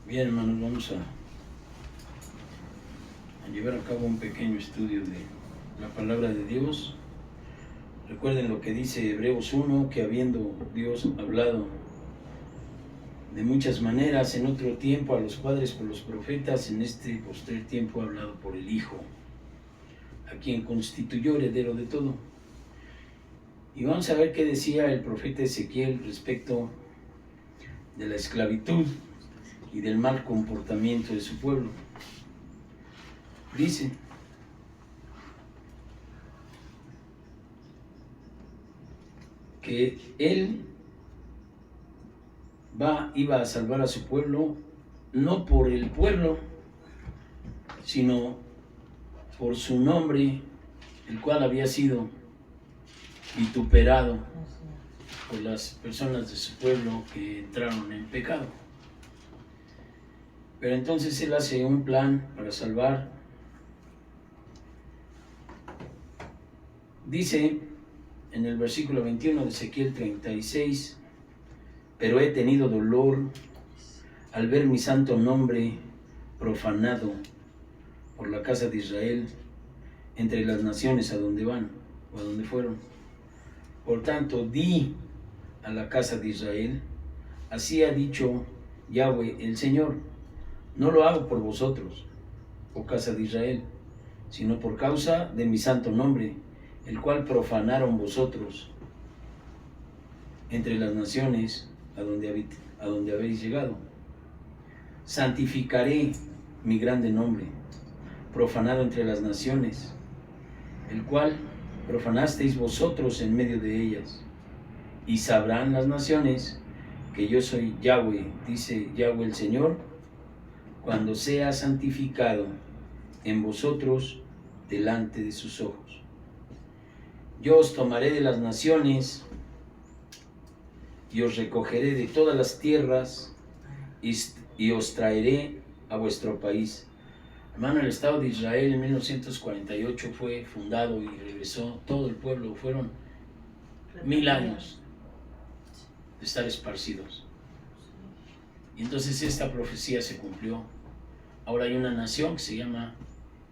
Bien, hermanos, vamos a llevar a cabo un pequeño estudio de la palabra de Dios. Recuerden lo que dice Hebreos 1, que habiendo Dios hablado de muchas maneras en otro tiempo a los padres por los profetas, en este postrer tiempo ha hablado por el Hijo, a quien constituyó heredero de todo. Y vamos a ver qué decía el profeta Ezequiel respecto de la esclavitud y del mal comportamiento de su pueblo. Dice: que él iba a salvar a su pueblo, no por el pueblo, sino por su nombre, el cual había sido vituperado por las personas de su pueblo que entraron en pecado. Pero entonces él hace un plan para salvar. Dice en el versículo 21 de Ezequiel 36: pero he tenido dolor al ver mi santo nombre profanado por la casa de Israel entre las naciones a donde van o a donde fueron. Por tanto, di a la casa de Israel: así ha dicho Yahweh el Señor, no lo hago por vosotros, oh casa de Israel, sino por causa de mi santo nombre, el cual profanaron vosotros entre las naciones a donde habéis llegado. Santificaré mi grande nombre, profanado entre las naciones, el cual profanasteis vosotros en medio de ellas. Y sabrán las naciones que yo soy Yahweh, dice Yahweh el Señor, cuando sea santificado en vosotros delante de sus ojos. Yo os tomaré de las naciones y os recogeré de todas las tierras y os traeré a vuestro país. Hermano, el Estado de Israel en 1948 fue fundado y regresó todo el pueblo. Fueron 1000 años de estar esparcidos. Y entonces esta profecía se cumplió. Ahora hay una nación que se llama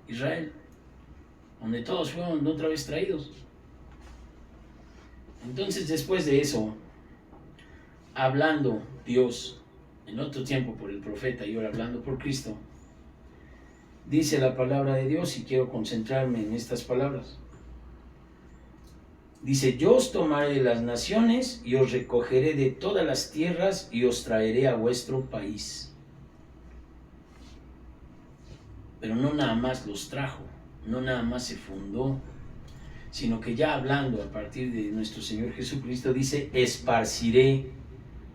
Israel, donde todos fueron otra vez traídos. Entonces, después de eso, hablando Dios en otro tiempo por el profeta y ahora hablando por Cristo, dice la palabra de Dios, y quiero concentrarme en estas palabras. Dice: yo os tomaré de las naciones y os recogeré de todas las tierras y os traeré a vuestro país. Pero no nada más los trajo, no nada más se fundó, sino que ya hablando a partir de nuestro Señor Jesucristo, dice: esparciré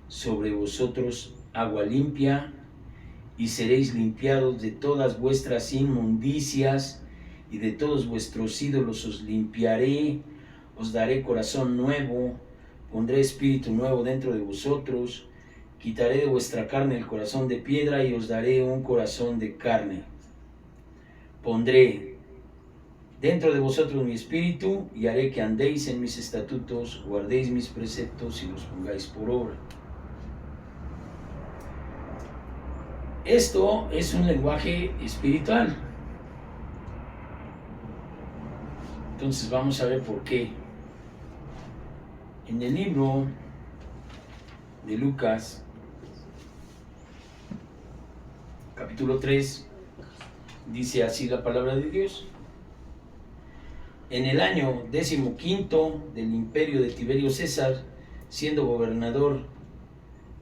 sobre vosotros agua limpia y seréis limpiados de todas vuestras inmundicias y de todos vuestros ídolos os limpiaré, os daré corazón nuevo, pondré espíritu nuevo dentro de vosotros, quitaré de vuestra carne el corazón de piedra y os daré un corazón de carne. Pondré dentro de vosotros mi espíritu y haré que andéis en mis estatutos, guardéis mis preceptos y los pongáis por obra. Esto es un lenguaje espiritual. Entonces vamos a ver por qué. En el libro de Lucas, capítulo 3, dice así la palabra de Dios: en el año 15 del imperio de Tiberio César, siendo gobernador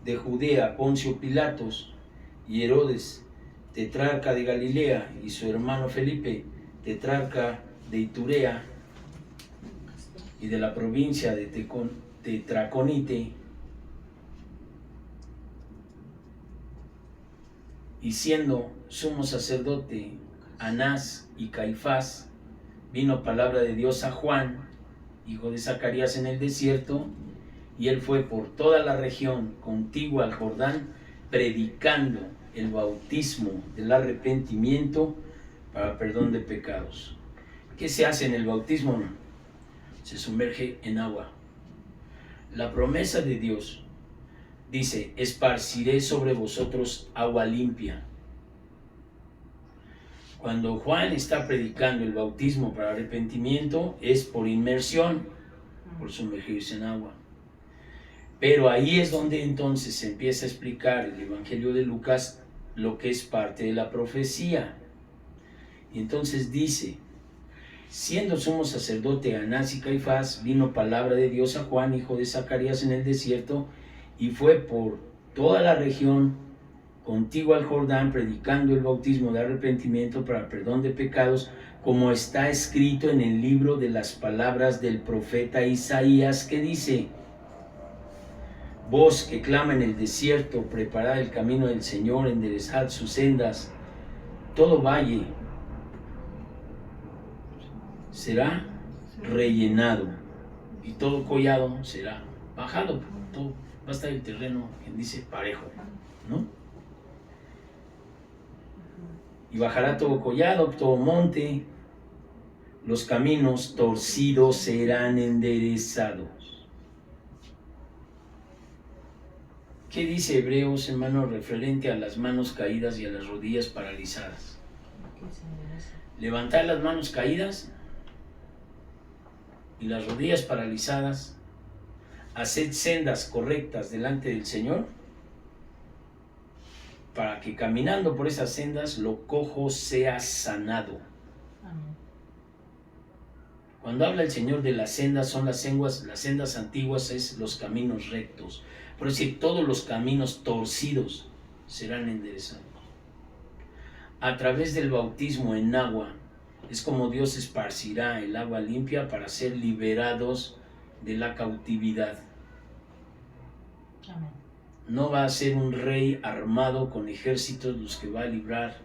de Judea Poncio Pilatos y Herodes, tetrarca de Galilea, y su hermano Felipe, tetrarca de Iturea y de la provincia de Tetraconite, y siendo sumo sacerdote Anás y Caifás, vino palabra de Dios a Juan, hijo de Zacarías, en el desierto, y él fue por toda la región contigua al Jordán, predicando el bautismo del arrepentimiento para perdón de pecados. ¿Qué se hace en el bautismo? Se sumerge en agua. La promesa de Dios dice, esparciré sobre vosotros agua limpia. Cuando Juan está predicando el bautismo para arrepentimiento, es por inmersión, por sumergirse en agua. Pero ahí es donde entonces se empieza a explicar el Evangelio de Lucas lo que es parte de la profecía. Y entonces dice, siendo sumo sacerdote Anás y Caifás, vino palabra de Dios a Juan, hijo de Zacarías, en el desierto, y fue por toda la región contigo al Jordán, predicando el bautismo de arrepentimiento para perdón de pecados, como está escrito en el libro de las palabras del profeta Isaías, que dice, voz que clama en el desierto, preparad el camino del Señor, enderezad sus sendas. Todo valle será rellenado y todo collado será bajado. Todo, va a estar el terreno, quien dice, parejo, ¿no? Y bajará todo collado, todo monte, los caminos torcidos serán enderezados. ¿Qué dice Hebreos, hermano, referente a las manos caídas y a las rodillas paralizadas? Levantar las manos caídas y las rodillas paralizadas, haced sendas correctas delante del Señor, para que caminando por esas sendas lo cojo sea sanado. Amén. Cuando habla el Señor de las sendas, son las sendas antiguas, es los caminos rectos. Por decir, todos los caminos torcidos serán enderezados. A través del bautismo en agua, es como Dios esparcirá el agua limpia para ser liberados de la cautividad. Amén. No va a ser un rey armado con ejércitos los que va a librar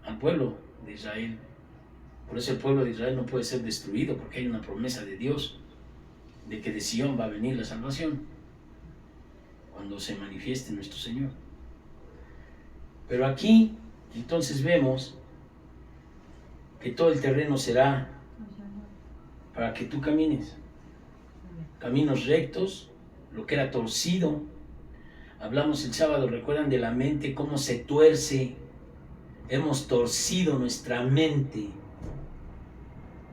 al pueblo de Israel. Por eso el pueblo de Israel no puede ser destruido, porque hay una promesa de Dios de que de Sion va a venir la salvación cuando se manifieste nuestro Señor. Pero aquí entonces vemos que todo el terreno será para que tú camines, caminos rectos, lo que era torcido. Hablamos el sábado, recuerdan de la mente, cómo se tuerce. Hemos torcido nuestra mente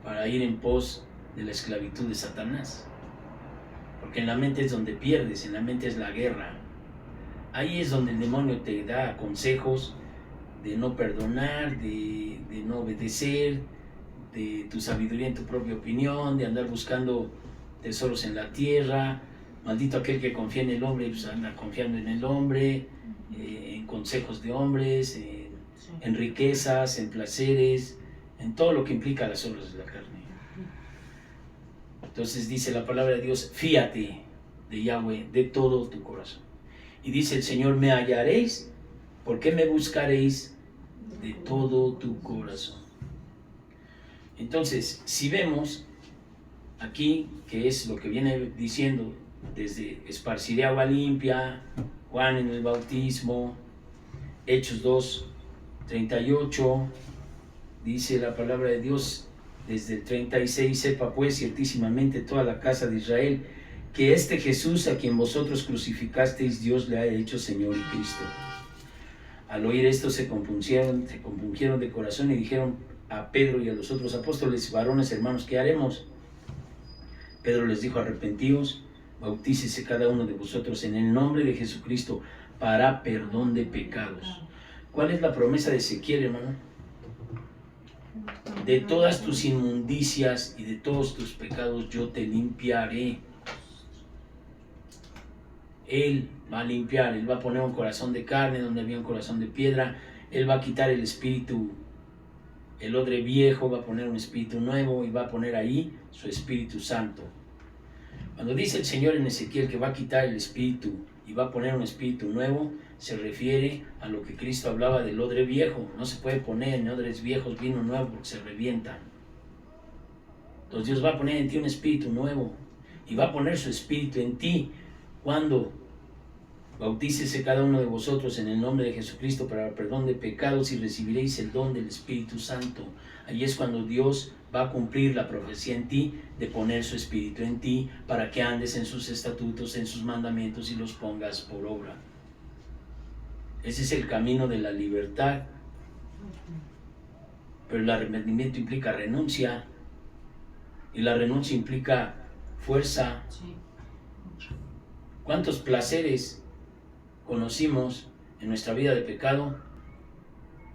para ir en pos de la esclavitud de Satanás. Porque en la mente es donde pierdes, en la mente es la guerra. Ahí es donde el demonio te da consejos de no perdonar, de no obedecer, de tu sabiduría en tu propia opinión, de andar buscando tesoros en la tierra. Maldito aquel que confía en el hombre, pues anda confiando en el hombre, en consejos de hombres, en riquezas, en placeres, en todo lo que implica las obras de la carne. Entonces dice la palabra de Dios, fíate de Yahweh de todo tu corazón. Y dice el Señor, me hallaréis, porque me buscaréis de todo tu corazón. Entonces, si vemos aquí, que es lo que viene diciendo, desde esparciré agua limpia, Juan en el bautismo, Hechos 2:38, dice la palabra de Dios desde el 36, sepa pues ciertísimamente toda la casa de Israel, que este Jesús a quien vosotros crucificasteis, Dios le ha hecho Señor y Cristo. Al oír esto se compungieron de corazón y dijeron a Pedro y a los otros apóstoles, varones hermanos, ¿qué haremos? Pedro les dijo, arrepentíos, bautícese cada uno de vosotros en el nombre de Jesucristo para perdón de pecados. ¿Cuál es la promesa de Ezequiel, hermano? De todas tus inmundicias y de todos tus pecados yo te limpiaré. Él va a limpiar, Él va a poner un corazón de carne donde había un corazón de piedra. Él va a quitar el espíritu, el odre viejo, va a poner un espíritu nuevo y va a poner ahí su Espíritu Santo. Cuando dice el Señor en Ezequiel que va a quitar el espíritu y va a poner un espíritu nuevo, se refiere a lo que Cristo hablaba del odre viejo. No se puede poner en odres viejos vino nuevo porque se revientan. Entonces Dios va a poner en ti un espíritu nuevo y va a poner su espíritu en ti cuando Bautícese cada uno de vosotros en el nombre de Jesucristo para el perdón de pecados y recibiréis el don del Espíritu Santo. Ahí es cuando Dios va a cumplir la profecía en ti de poner su Espíritu en ti para que andes en sus estatutos, en sus mandamientos y los pongas por obra. Ese es el camino de la libertad. Pero el arrepentimiento implica renuncia y la renuncia implica fuerza. ¿Cuántos placeres conocimos en nuestra vida de pecado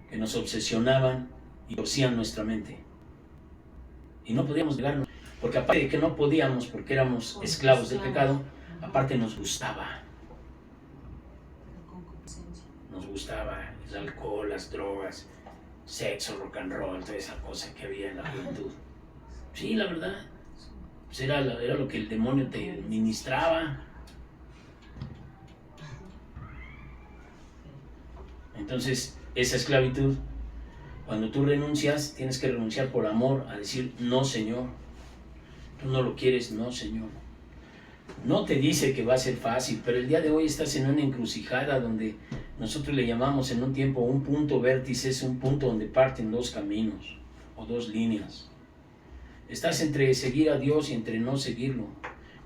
que nos obsesionaban y torcían nuestra mente? Y no podíamos negarnos, porque aparte de que no podíamos porque éramos esclavos del pecado, aparte nos gustaba. Nos gustaba el alcohol, las drogas, sexo, rock and roll, toda esa cosa que había en la juventud. Sí, la verdad, pues era lo que el demonio te ministraba. Entonces, esa esclavitud, cuando tú renuncias, tienes que renunciar por amor a decir, no, Señor, tú no lo quieres, no, Señor. No te dice que va a ser fácil, pero el día de hoy estás en una encrucijada donde nosotros le llamamos en un tiempo un punto vértice, es un punto donde parten dos caminos o dos líneas. Estás entre seguir a Dios y entre no seguirlo.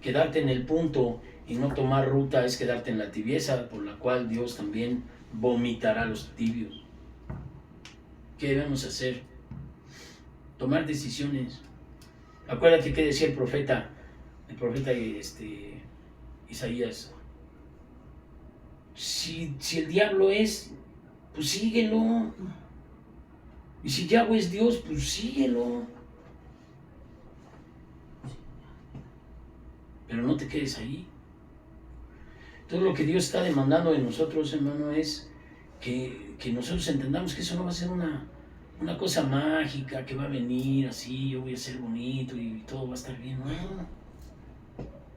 Quedarte en el punto y no tomar ruta es quedarte en la tibieza, por la cual Dios también vomitará a los tibios. ¿Qué debemos hacer? Tomar decisiones. Acuérdate que decía el profeta Isaías. Si el diablo es, pues síguelo. Y si Yahweh es Dios, pues síguelo. Pero no te quedes ahí. Todo lo que Dios está demandando de nosotros, hermano, es que nosotros entendamos que eso no va a ser una cosa mágica que va a venir así, yo voy a ser bonito y todo va a estar bien. No.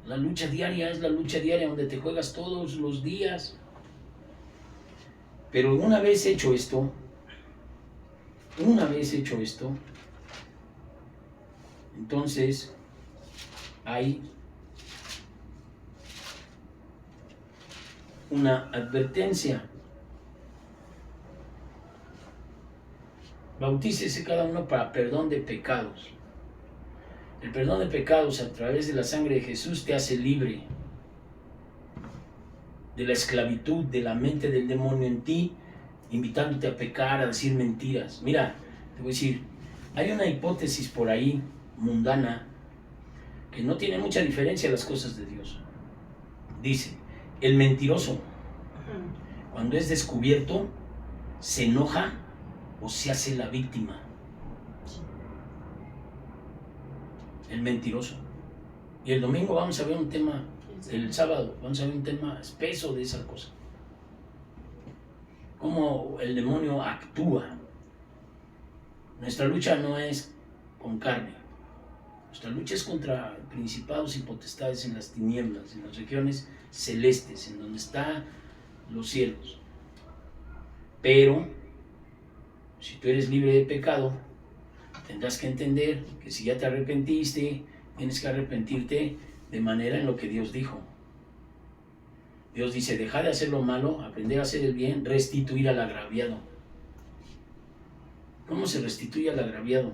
La lucha diaria es la lucha diaria donde te juegas todos los días. Pero una vez hecho esto, entonces hay una advertencia. Bautícese cada uno para perdón de pecados. El perdón de pecados a través de la sangre de Jesús te hace libre de la esclavitud, de la mente del demonio en ti, invitándote a pecar, a decir mentiras. Mira, te voy a decir, hay una hipótesis por ahí, mundana, que no tiene mucha diferencia a las cosas de Dios. Dice, el mentiroso, cuando es descubierto, se enoja o se hace la víctima. El mentiroso. Y el domingo vamos a ver un tema, el sábado vamos a ver un tema espeso de esa cosa. Cómo el demonio actúa. Nuestra lucha no es con carne. Nuestra lucha es contra principados y potestades en las tinieblas, en las regiones celestes, en donde están los cielos. Pero, si tú eres libre de pecado, tendrás que entender que si ya te arrepentiste, tienes que arrepentirte de manera en lo que Dios dijo. Dios dice, deja de hacer lo malo, aprender a hacer el bien, restituir al agraviado. ¿Cómo se restituye al agraviado?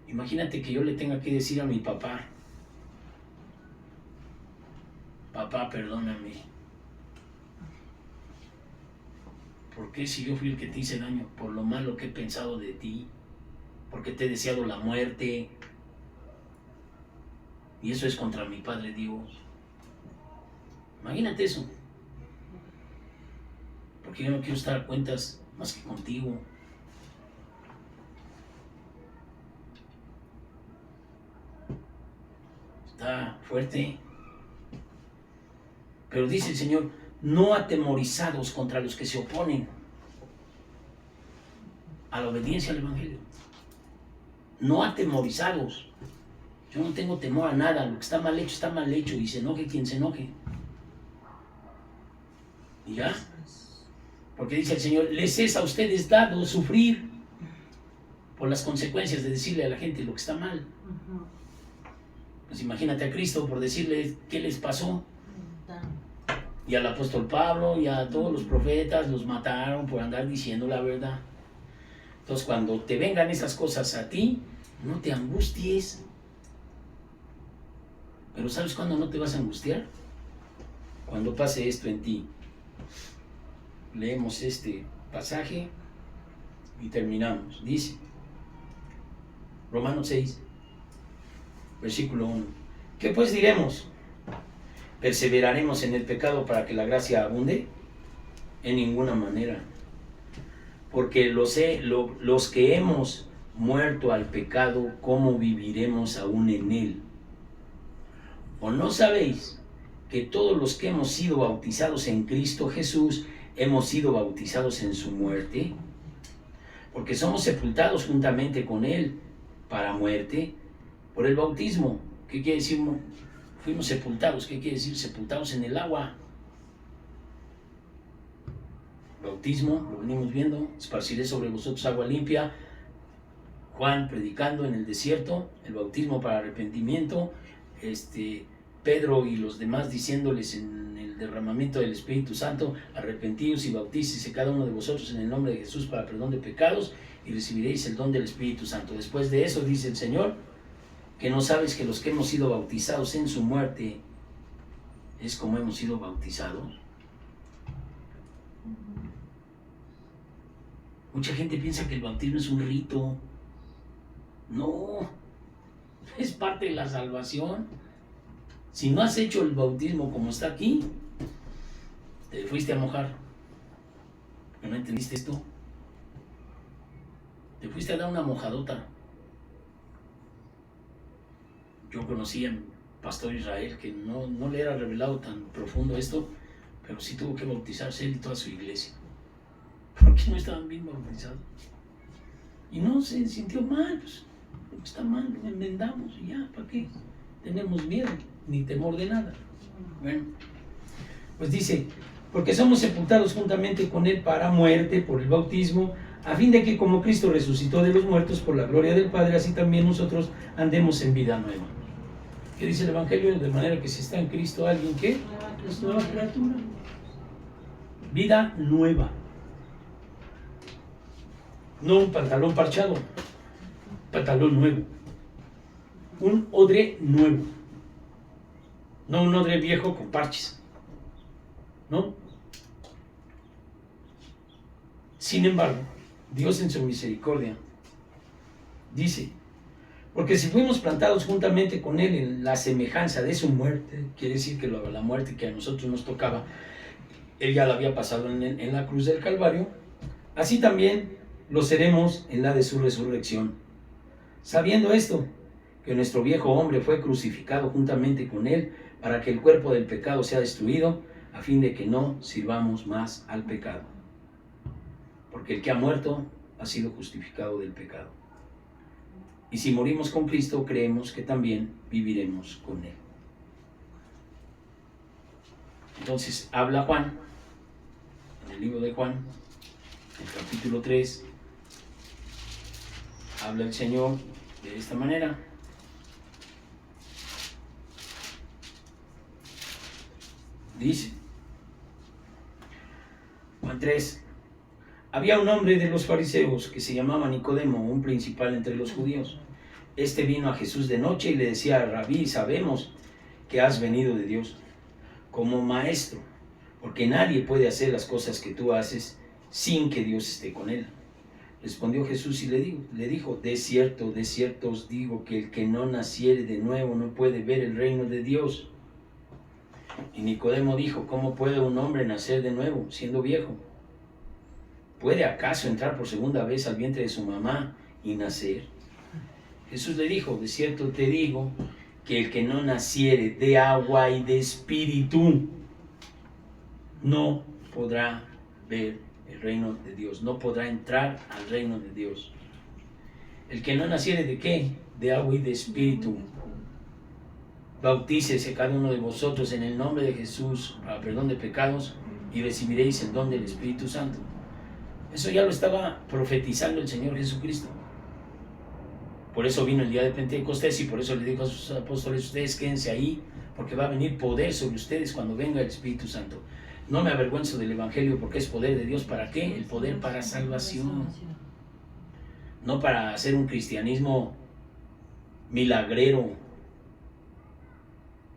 Imagínate que yo le tenga que decir a mi papá, papá, perdóname. ¿Por qué si yo fui el que te hice daño? Por lo malo que he pensado de ti, porque te he deseado la muerte. Y eso es contra mi Padre Dios. Imagínate eso. Porque yo no quiero estar a cuentas más que contigo. Está fuerte. Pero dice el Señor, no atemorizados contra los que se oponen a la obediencia al Evangelio. No atemorizados. Yo no tengo temor a nada. Lo que está mal hecho. Y se enoje quien se enoje. ¿Y ya? Porque dice el Señor, les es a ustedes dado sufrir por las consecuencias de decirle a la gente lo que está mal. Pues imagínate a Cristo por decirle qué les pasó. Y al apóstol Pablo y a todos los profetas los mataron por andar diciendo la verdad. Entonces, cuando te vengan esas cosas a ti, no te angusties. Pero ¿sabes cuándo no te vas a angustiar? Cuando pase esto en ti. Leemos este pasaje y terminamos. Dice, Romanos 6, versículo 1. ¿Qué pues diremos? ¿Perseveraremos en el pecado para que la gracia abunde? En ninguna manera. Porque los que hemos muerto al pecado, ¿cómo viviremos aún en él? ¿O no sabéis que todos los que hemos sido bautizados en Cristo Jesús, hemos sido bautizados en su muerte? Porque somos sepultados juntamente con él para muerte por el bautismo. ¿Qué quiere decir? Fuimos sepultados. ¿Qué quiere decir? Sepultados en el agua. Bautismo, lo venimos viendo. Esparciré sobre vosotros agua limpia. Juan predicando en el desierto, el bautismo para arrepentimiento. Pedro y los demás diciéndoles en el derramamiento del Espíritu Santo: arrepentíos y bautícese cada uno de vosotros en el nombre de Jesús para perdón de pecados y recibiréis el don del Espíritu Santo. Después de eso dice el Señor: que no sabes que los que hemos sido bautizados en su muerte es como hemos sido bautizados. Mucha gente piensa que el bautismo es un rito. No, es parte de la salvación. Si no has hecho el bautismo como está aquí, te fuiste a mojar. ¿No entendiste esto? Te fuiste a dar una mojadota. Yo conocí al pastor Israel, que no le era revelado tan profundo esto, pero sí tuvo que bautizarse él y toda su iglesia. Porque no estaban bien bautizados. Y no se sintió mal, pues está mal, lo enmendamos y ya, ¿para qué? Tenemos miedo, ni temor de nada. Bueno, pues dice, porque somos sepultados juntamente con él para muerte por el bautismo, a fin de que como Cristo resucitó de los muertos por la gloria del Padre, así también nosotros andemos en vida nueva. ¿Qué dice el Evangelio? De manera que si está en Cristo alguien, ¿qué? Es nueva criatura. Vida nueva. No un pantalón parchado, pantalón nuevo. Un odre nuevo. No un odre viejo con parches. ¿No? Sin embargo, Dios en su misericordia dice: porque si fuimos plantados juntamente con él en la semejanza de su muerte, quiere decir que la muerte que a nosotros nos tocaba, él ya la había pasado en la cruz del Calvario, así también lo seremos en la de su resurrección. Sabiendo esto, que nuestro viejo hombre fue crucificado juntamente con él, para que el cuerpo del pecado sea destruido, a fin de que no sirvamos más al pecado. Porque el que ha muerto ha sido justificado del pecado. Y si morimos con Cristo, creemos que también viviremos con él. Entonces habla Juan, en el libro de Juan, en el capítulo 3, habla el Señor de esta manera. Dice, Juan 3, había un hombre de los fariseos que se llamaba Nicodemo, un principal entre los judíos. Este vino a Jesús de noche y le decía: Rabí, sabemos que has venido de Dios como maestro, porque nadie puede hacer las cosas que tú haces sin que Dios esté con él. Respondió Jesús y le dijo: de cierto os digo que el que no naciere de nuevo no puede ver el reino de Dios. Y Nicodemo dijo: ¿cómo puede un hombre nacer de nuevo siendo viejo? ¿Puede acaso entrar por segunda vez al vientre de su mamá y nacer? Jesús le dijo: de cierto te digo que el que no naciere de agua y de espíritu no podrá ver el reino de Dios, no podrá entrar al reino de Dios. El que no naciere ¿de qué? De agua y de espíritu. Bautícese cada uno de vosotros en el nombre de Jesús para perdón de pecados y recibiréis el don del Espíritu Santo. Eso ya lo estaba profetizando el Señor Jesucristo. Por eso vino el día de Pentecostés y por eso le dijo a sus apóstoles: ustedes quédense ahí porque va a venir poder sobre ustedes cuando venga el Espíritu Santo. No me avergüenzo del Evangelio porque es poder de Dios. ¿Para qué? El poder para salvación. No para hacer un cristianismo milagrero.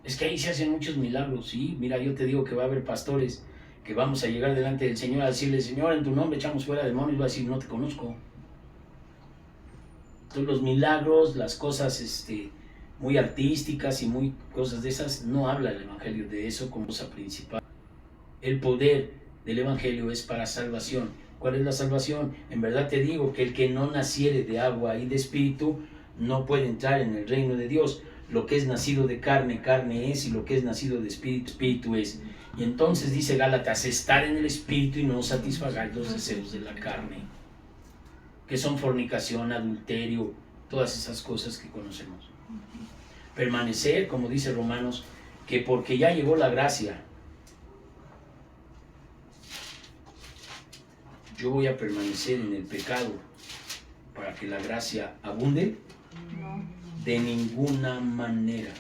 Es que ahí se hacen muchos milagros, ¿sí? Mira, yo te digo que va a haber pastores que vamos a llegar delante del Señor a decirle: Señor, en tu nombre echamos fuera demonios. Va a decir: no te conozco. Entonces los milagros, las cosas muy artísticas y muy cosas de esas, no habla el Evangelio de eso como cosa principal. El poder del Evangelio es para salvación. ¿Cuál es la salvación? En verdad te digo que el que no naciere de agua y de espíritu no puede entrar en el reino de Dios. Lo que es nacido de carne, carne es, y lo que es nacido de espíritu, espíritu es. Y entonces dice Gálatas: estar en el espíritu y no satisfagáis los deseos de la carne, que son fornicación, adulterio, todas esas cosas que conocemos. Permanecer, como dice Romanos, que porque ya llegó la gracia, yo voy a permanecer en el pecado para que la gracia abunde. De ninguna manera.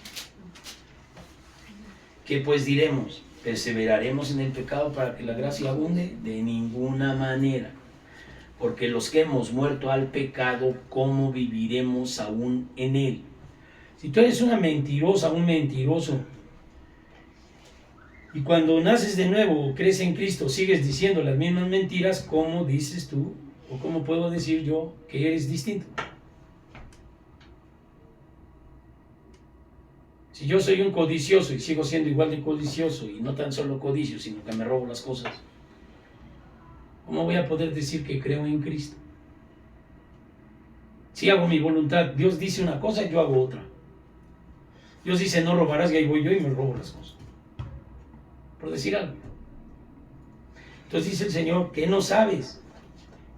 ¿Qué pues diremos? ¿Perseveraremos en el pecado para que la gracia abunde? De ninguna manera. Porque los que hemos muerto al pecado, ¿cómo viviremos aún en él? Si tú eres una mentirosa, un mentiroso, y cuando naces de nuevo, crees en Cristo, sigues diciendo las mismas mentiras, ¿cómo dices tú, o cómo puedo decir yo que eres distinto? Si yo soy un codicioso y sigo siendo igual de codicioso, y no tan solo codicio, sino que me robo las cosas, ¿cómo voy a poder decir que creo en Cristo? Si hago mi voluntad, Dios dice una cosa y yo hago otra. Dios dice: no robarás, y ahí voy yo y me robo las cosas. Por decir algo. Entonces dice el Señor: que no sabes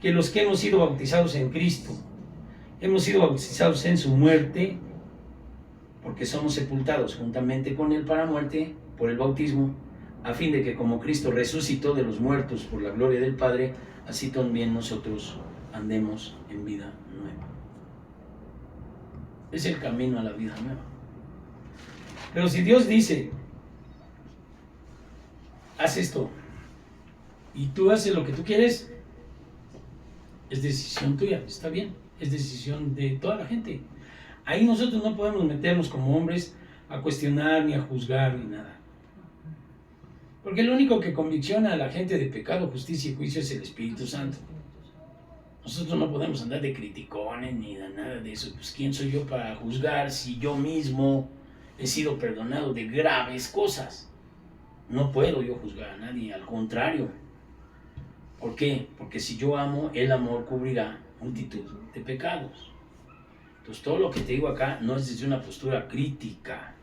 que los que hemos sido bautizados en Cristo, hemos sido bautizados en su muerte, porque somos sepultados juntamente con él para muerte por el bautismo, a fin de que como Cristo resucitó de los muertos por la gloria del Padre, así también nosotros andemos en vida nueva. Es el camino a la vida nueva. Pero si Dios dice: haz esto, y tú haces lo que tú quieres, es decisión tuya, está bien, es decisión de toda la gente. Ahí nosotros no podemos meternos como hombres a cuestionar, ni a juzgar, ni nada. Porque lo único que convicciona a la gente de pecado, justicia y juicio es el Espíritu Santo. Nosotros no podemos andar de criticones ni de nada de eso. Pues ¿quién soy yo para juzgar si yo mismo he sido perdonado de graves cosas? No puedo yo juzgar a nadie, al contrario. ¿Por qué? Porque si yo amo, el amor cubrirá multitud de pecados. Entonces todo lo que te digo acá no es desde una postura crítica,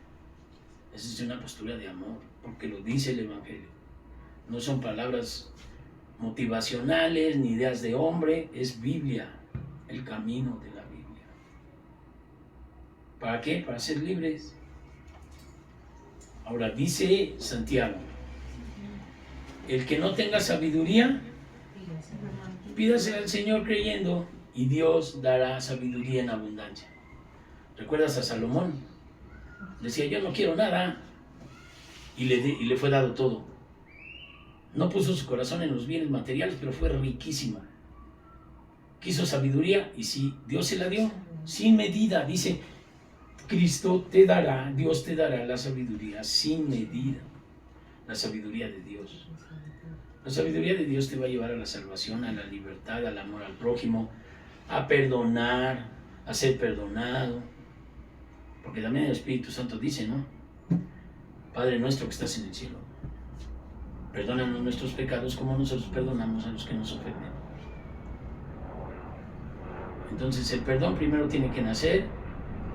es desde una postura de amor, porque lo dice el Evangelio. No son palabras motivacionales ni ideas de hombre, es Biblia, el camino de la Biblia. ¿Para qué? Para ser libres. Ahora dice Santiago: el que no tenga sabiduría, pídase al Señor creyendo, y Dios dará sabiduría en abundancia. ¿Recuerdas a Salomón? Decía: yo no quiero nada, y le fue dado todo. No puso su corazón en los bienes materiales, pero fue riquísimo. Quiso sabiduría, y sí, Dios se la dio, sin medida. Dice: Cristo te dará, Dios te dará la sabiduría sin medida. La sabiduría de Dios. La sabiduría de Dios te va a llevar a la salvación, a la libertad, al amor al prójimo, a perdonar, a ser perdonado. Porque también el Espíritu Santo dice, ¿no? Padre nuestro que estás en el cielo, perdónanos nuestros pecados como nosotros perdonamos a los que nos ofenden. Entonces el perdón primero tiene que nacer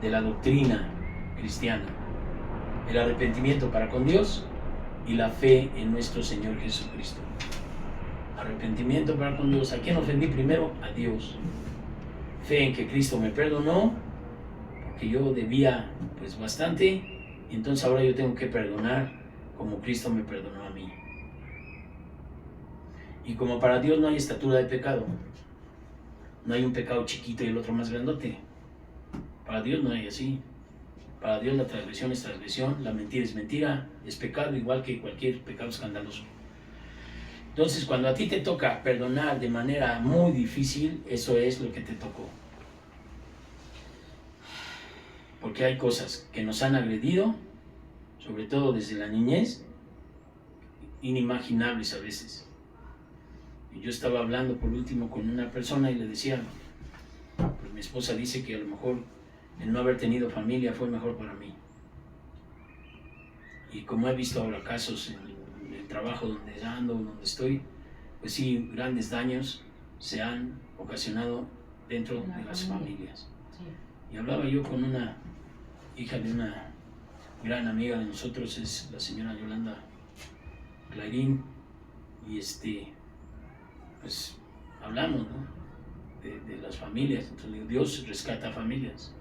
de la doctrina cristiana, el arrepentimiento para con Dios y la fe en nuestro Señor Jesucristo. Arrepentimiento para con Dios. ¿A quién ofendí primero? A Dios. Fe en que Cristo me perdonó, porque yo debía pues bastante, y entonces ahora yo tengo que perdonar como Cristo me perdonó a mí. Y como para Dios no hay estatura de pecado, no hay un pecado chiquito y el otro más grandote. Para Dios no hay así. Para Dios la transgresión es transgresión, la mentira es pecado, igual que cualquier pecado escandaloso. Entonces, cuando a ti te toca perdonar de manera muy difícil, eso es lo que te tocó. Porque hay cosas que nos han agredido, sobre todo desde la niñez, inimaginables a veces. Y yo estaba hablando por último con una persona y le decía, pues mi esposa dice que a lo mejor el no haber tenido familia fue mejor para mí. Y como he visto ahora casos en el trabajo donde ando, donde estoy, pues sí, grandes daños se han ocasionado dentro de las familias. Y hablaba yo con una hija de una gran amiga de nosotros, es la señora Yolanda Clarín, y pues hablamos, ¿no?, de las familias. Entonces digo, Dios rescata familias,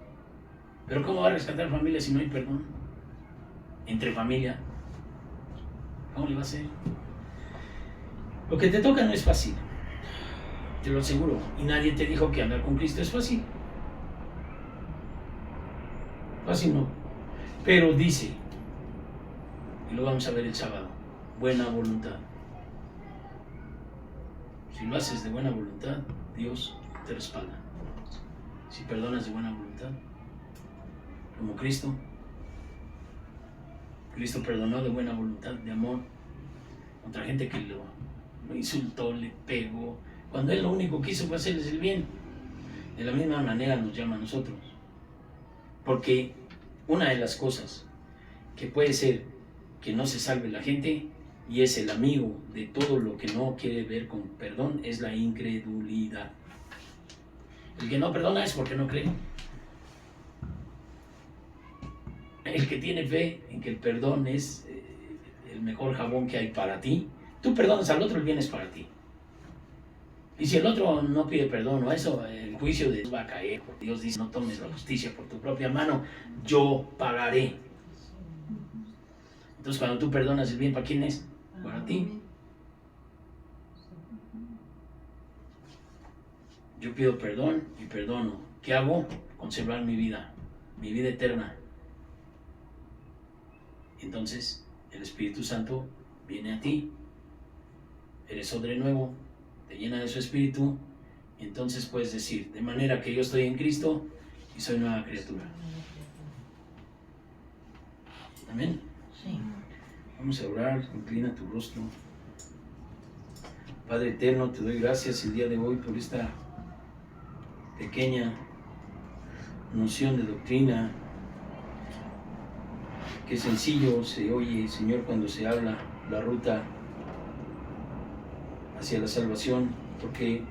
pero ¿cómo va a rescatar familias si no hay perdón entre familia? ¿Cómo le va a hacer? Lo que te toca no es fácil, te lo aseguro, y nadie te dijo que andar con Cristo es fácil. Fácil no, pero dice, y lo vamos a ver el sábado, buena voluntad. Si lo haces de buena voluntad, Dios te respalda. Si perdonas de buena voluntad, como Cristo perdonó de buena voluntad, de amor, contra gente que lo insultó, le pegó, cuando Él lo único que hizo fue hacerles el bien. De la misma manera nos llama a nosotros. Porque una de las cosas que puede ser que no se salve la gente, y es el amigo de todo lo que no quiere ver con perdón, es la incredulidad. El que no perdona es porque no cree. El que tiene fe en que el perdón es el mejor jabón que hay para ti, tú perdonas al otro, el bien es para ti. Y si el otro no pide perdón o eso, el juicio de Dios va a caer. Porque Dios dice, no tomes la justicia por tu propia mano, yo pagaré. Entonces cuando tú perdonas el bien, ¿para quién es? Para ti. Yo pido perdón y perdono. ¿Qué hago? Conservar mi vida eterna. Entonces el Espíritu Santo viene a ti, eres odre nuevo, te llena de su Espíritu, y entonces puedes decir, de manera que yo estoy en Cristo y soy nueva criatura. Amén. Sí. Vamos a orar, inclina tu rostro. Padre eterno, te doy gracias el día de hoy por esta pequeña noción de doctrina. Qué sencillo se oye, Señor, cuando se habla la ruta hacia la salvación, porque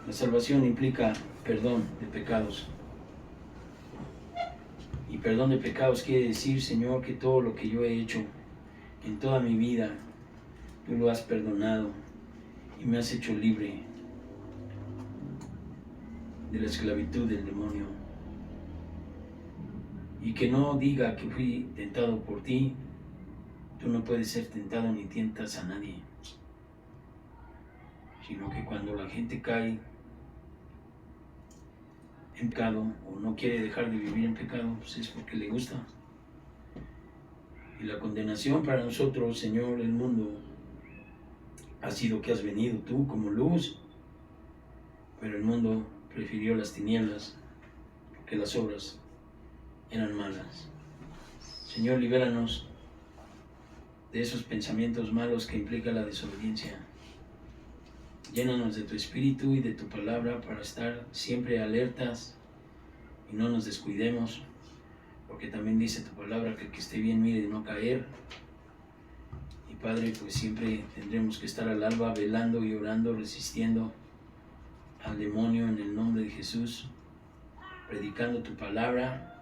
la salvación implica perdón de pecados. Y perdón de pecados quiere decir, Señor, que todo lo que yo he hecho en toda mi vida, tú lo has perdonado y me has hecho libre de la esclavitud del demonio. Y que no diga que fui tentado por ti, tú no puedes ser tentado ni tientas a nadie. Sino que cuando la gente cae en pecado o no quiere dejar de vivir en pecado, pues es porque le gusta. Y la condenación para nosotros, Señor, el mundo, ha sido que has venido tú como luz, pero el mundo prefirió las tinieblas porque las obras eran malas. Señor, libéranos de esos pensamientos malos que implica la desobediencia. Llénanos de tu Espíritu y de tu palabra para estar siempre alertas y no nos descuidemos, porque también dice tu palabra que el que esté bien mire de no caer. Y Padre, pues siempre tendremos que estar al alba velando y orando, resistiendo al demonio en el nombre de Jesús, predicando tu palabra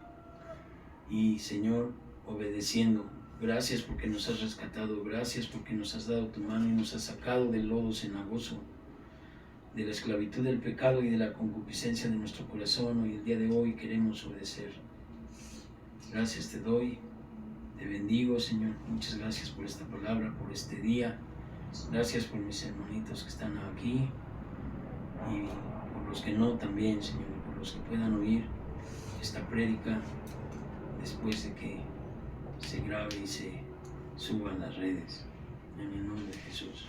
y, Señor, obedeciendo. Gracias porque nos has rescatado, gracias porque nos has dado tu mano y nos has sacado del lodo cenagoso, de la esclavitud del pecado y de la concupiscencia de nuestro corazón. Y el día de hoy queremos obedecer. Gracias te doy, te bendigo, Señor. Muchas gracias por esta palabra, por este día. Gracias por mis hermanitos que están aquí y por los que no también, Señor, por los que puedan oír esta prédica después de que se grabe y se suba a las redes. En el nombre de Jesús.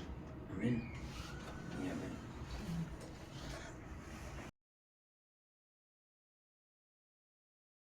Amén y amén.